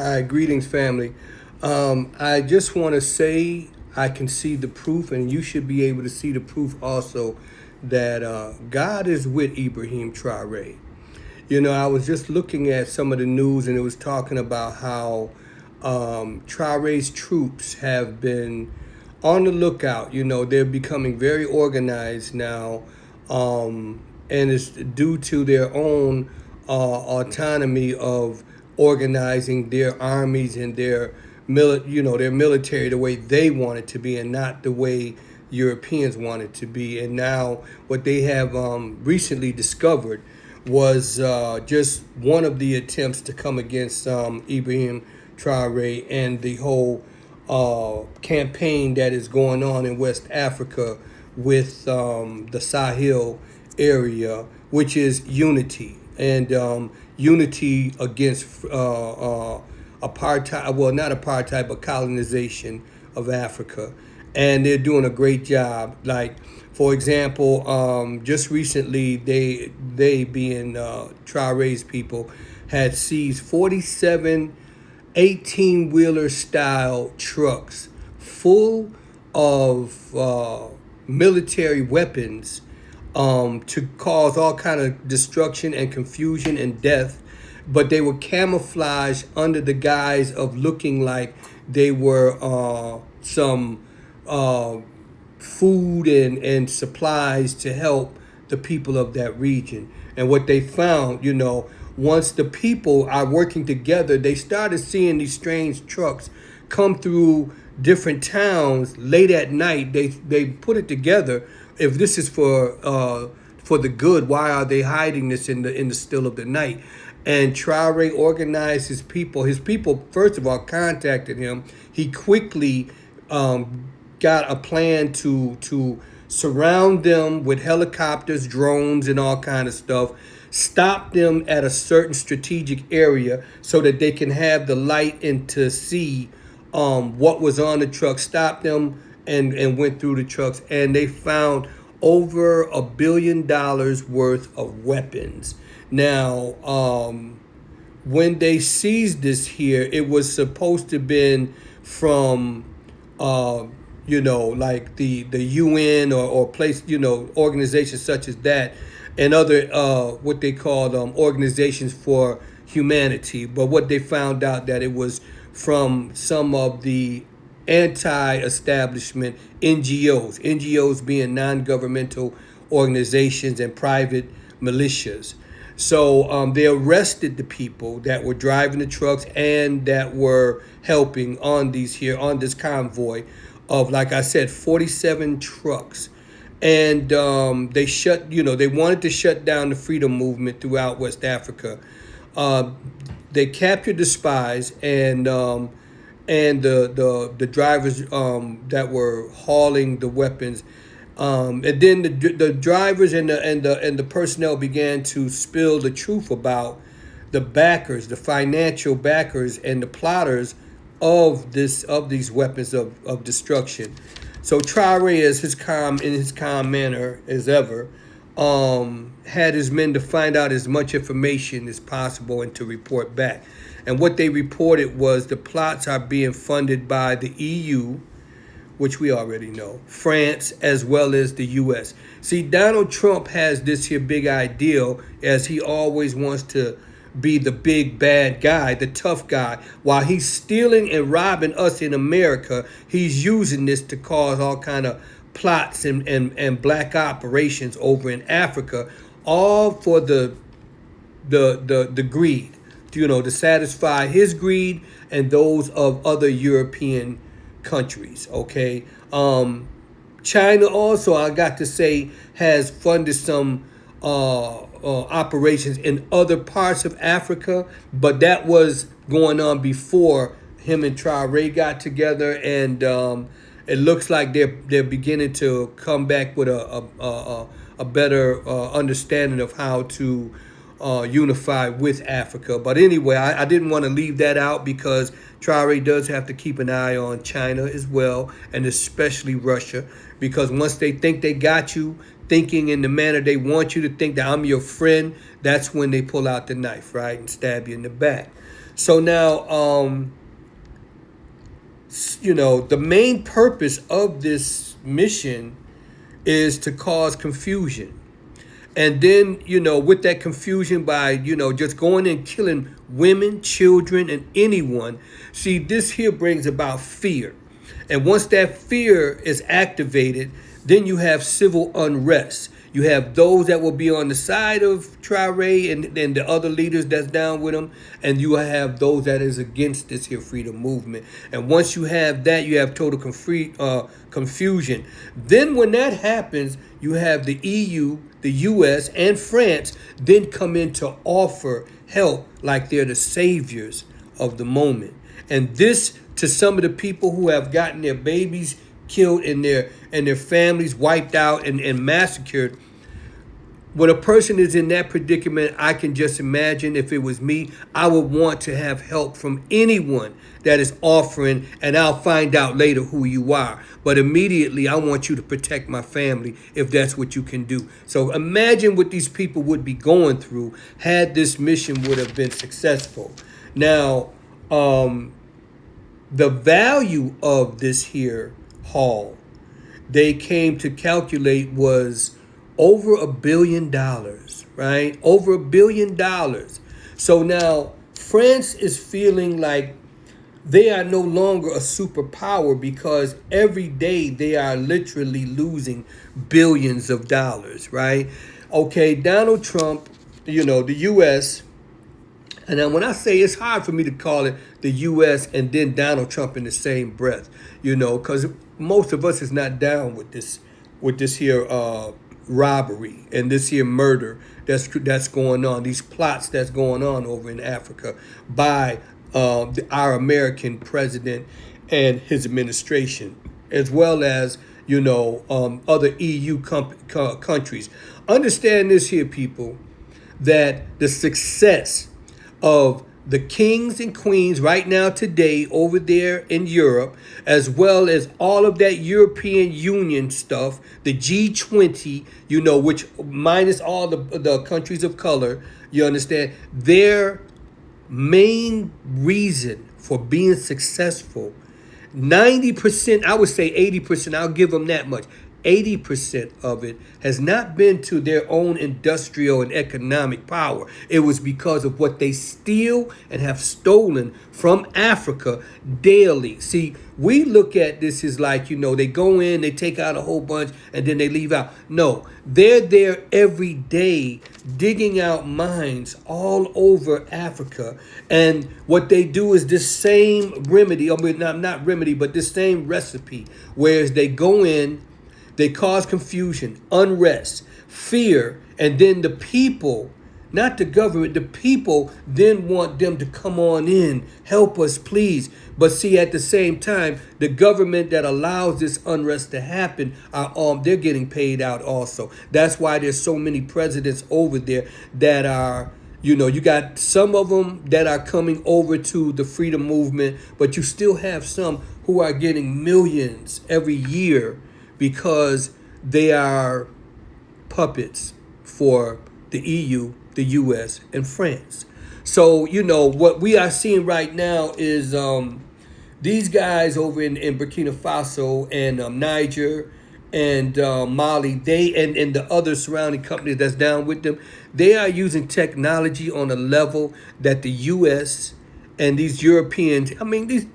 Hi, greetings, family. I just want to say I can see the proof, and you should be able to see the proof also that God is with Ibrahim Traore. You know, I was just looking at some of the news, and it was talking about how Traore's troops have been on the lookout. You know, they're becoming very organized now, and it's due to their own autonomy of organizing their armies and their military the way they want it to be, and not the way Europeans want it to be. And now, what they have recently discovered was just one of the attempts to come against Ibrahim Traore and the whole campaign that is going on in West Africa with the Sahel area, which is unity and unity against apartheid. Well, not apartheid, but colonization of Africa, and they're doing a great job. Like, for example, just recently, they being Traore's people had seized 47 18-wheeler style trucks full of military weapons to cause all kind of destruction and confusion and death, but they were camouflaged under the guise of looking like they were some uh, food and supplies to help the people of that region. And what they found, once the people are working together, they started seeing these strange trucks come through different towns late at night. They put it together. If this is for the good, why are they hiding this in the still of the night? And Traore organized his people. His people, first of all, contacted him. He quickly got a plan to surround them with helicopters, drones, and all kind of stuff. Stop them at a certain strategic area so that they can have the light and to see what was on the truck. Stop them and went through the trucks, and they found over $1 billion worth of weapons. Now, when they seized this here, it was supposed to have been from like the UN or place, organizations such as that, and other what they called organizations for humanity. But what they found out that it was from some of the anti-establishment NGOs being non-governmental organizations and private militias. So they arrested the people that were driving the trucks and that were helping on this convoy of, like I said, 47 trucks. And they wanted to shut down the freedom movement throughout West Africa. Uh, they captured the spies and the drivers that were hauling the weapons. And then the drivers and the personnel began to spill the truth about the backers, the financial backers, and the plotters of these weapons of destruction. So Traore, is in his calm manner as ever, had his men to find out as much information as possible and to report back. And what they reported was the plots are being funded by the EU, which we already know, France, as well as the U.S. See, Donald Trump has this here big ideal, as he always wants to be the big bad guy, the tough guy. While he's stealing and robbing us in America, he's using this to cause all kind of plots and black operations over in Africa, all for the greed, to satisfy his greed and those of other European countries. Okay. China also, I got to say, has funded some operations in other parts of Africa, but that was going on before him and Traore got together, and it looks like they're beginning to come back with a better understanding of how to unified with Africa. But anyway, I didn't want to leave that out because Traore does have to keep an eye on China as well, and especially Russia, because once they think they got you thinking in the manner they want you to think, that I'm your friend, that's when they pull out the knife, right, and stab you in the back. So now, the main purpose of this mission is to cause confusion. And then, with that confusion by, just going and killing women, children, and anyone, see, this here brings about fear. And once that fear is activated, then you have civil unrest. You have those that will be on the side of Traore and the other leaders that's down with him, and you have those that is against this here freedom movement. And once you have that, you have total confusion. Then when that happens, you have the EU, the US, and France then come in to offer help like they're the saviors of the moment. And this, to some of the people who have gotten their babies killed and their families wiped out and massacred. When a person is in that predicament, I can just imagine if it was me, I would want to have help from anyone that is offering, and I'll find out later who you are. But immediately, I want you to protect my family if that's what you can do. So imagine what these people would be going through had this mission would have been successful. Now, the value of this here haul, they came to calculate, was over $1 billion, right? Over $1 billion. So now France is feeling like they are no longer a superpower because every day they are literally losing billions of dollars, right? Okay, Donald Trump, the U.S., and then when I say, it's hard for me to call it the U.S. and then Donald Trump in the same breath, because most of us is not down with this here robbery and this here murder that's going on, these plots that's going on over in Africa by our American president and his administration, as well as other EU countries. Understand this here, people, that the success of the kings and queens right now today over there in Europe, as well as all of that European Union stuff, the G20, which minus all the countries of color, you understand, their main reason for being successful, 90%, I would say 80%, I'll give them that much. 80% of it has not been to their own industrial and economic power. It was because of what they steal and have stolen from Africa daily. See, we look at this as like, they go in, they take out a whole bunch, and then they leave out. No, they're there every day digging out mines all over Africa. And what they do is this same remedy, not remedy, but this same recipe, whereas they go in, they cause confusion, unrest, fear, and then the people, not the government, the people then want them to come on in, help us, please. But see, at the same time, the government that allows this unrest to happen, they're getting paid out also. That's why there's so many presidents over there that are, you got some of them that are coming over to the freedom movement, but you still have some who are getting millions every year because they are puppets for the EU, the US, and France. So, what we are seeing right now is these guys over in Burkina Faso and Niger and Mali, they and the other surrounding companies that's down with them, they are using technology on a level that the US and these Europeans,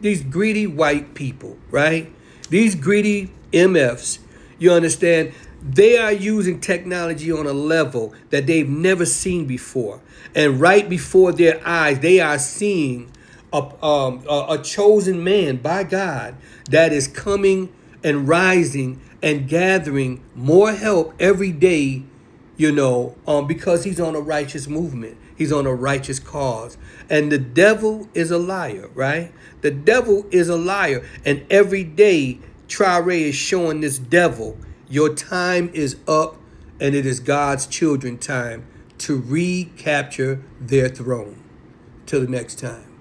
these greedy white people, right? These greedy MFs, you understand, they are using technology on a level that they've never seen before. And right before their eyes, they are seeing a chosen man by God that is coming and rising and gathering more help every day, because he's on a righteous movement. He's on a righteous cause. And the devil is a liar, right? The devil is a liar. And every day, Traore is showing this devil, your time is up, and it is God's children time to recapture their throne. Till the next time.